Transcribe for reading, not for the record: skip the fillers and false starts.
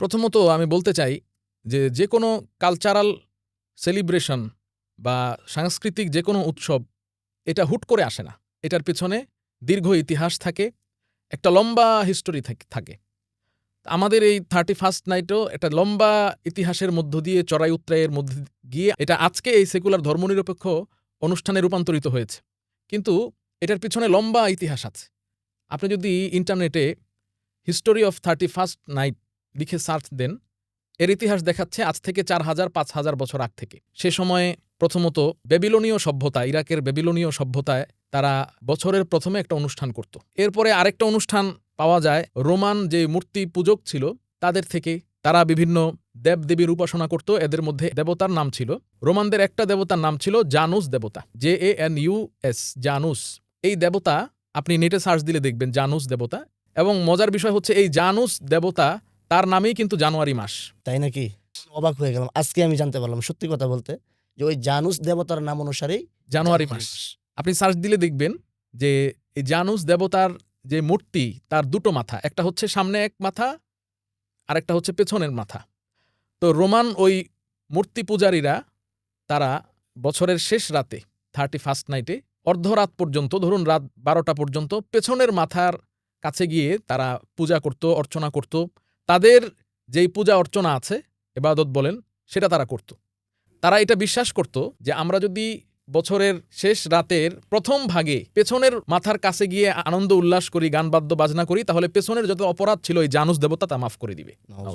প্রথমত আমি বলতে চাই যে কোনো কালচারাল সেলিব্রেশন বা সাংস্কৃতিক যে কোনো উৎসব এটা হুট করে আসে না। এটার পেছনে দীর্ঘ ইতিহাস থাকে, একটা লম্বা হিস্টোরি থাকে। আমাদের এই 31st নাইটও একটা লম্বা ইতিহাসের মধ্য দিয়ে চড়াই উতরাইয়ের মধ্যে গিয়ে এটা আজকে এই সেকুলার ধর্মনিরপেক্ষ অনুষ্ঠানে রূপান্তরিত হয়েছে। কিন্তু এটার পিছনে লম্বা ইতিহাস আছে। আপনি যদি ইন্টারনেটে হিস্টোরি অফ 31st নাইট লিখে সার্চ দেন, এর ইতিহাস দেখাচ্ছে আজ থেকে 4000-5000 বছর আগ থেকে। সে সময়ে প্রথমত বেবিলনীয় সভ্যতা, ইরাকের বেবিলনীয় সভ্যতায় তারা বছরের প্রথমে একটা অনুষ্ঠান করত। এরপরে আরেকটা অনুষ্ঠান পাওয়া যায় রোমান যে মূর্তি পূজক ছিল তাদের থেকে। তারা বিভিন্ন দেবদেবীর উপাসনা করত। এদের মধ্যে দেবতার নাম ছিল, রোমানদের একটা দেবতার নাম ছিল জানুস দেবতা, JANUS, জানুস। এই দেবতা আপনি নেটে সার্চ দিলে দেখবেন জানুস দেবতা। এবং মজার বিষয় হচ্ছে এই জানুস দেবতা তার নামেই কিন্তু জানুয়ারি মাস। তাই নাকি? অবাক হয়ে গেলাম, আজকে আমি জানতে পারলাম সত্যি কথা বলতে যে ওই জানুস দেবতার নাম অনুসারেই জানুয়ারি মাস। আপনি সার্চ দিলে দেখবেন যে এই জানুস দেবতার যে মূর্তি তার দুটো মাথা, একটা হচ্ছে সামনে এক মাথা আর একটা হচ্ছে পেছনের মাথা। তো রোমান ওই মূর্তি পূজারীরা তারা বছরের শেষ রাতে 31st নাইটে অর্ধরাত পর্যন্ত, ধরুন রাত 12টা পর্যন্ত পেছনের মাথার কাছে গিয়ে তারা পূজা করত, অর্চনা করত। তাদের যেই পূজা অর্চনা আছে, ইবাদত বলেন, সেটা তারা করত। তারা এটা বিশ্বাস করত যে আমরা যদি বছরের শেষ রাতের প্রথম ভাগে পেছনের মাথার কাছে গিয়ে আনন্দ উল্লাস করি, গান বাদ্য বাজনা করি, তাহলে পেছনের যত অপরাধ ছিল এই জানুস দেবতা তা মাফ করে দিবে।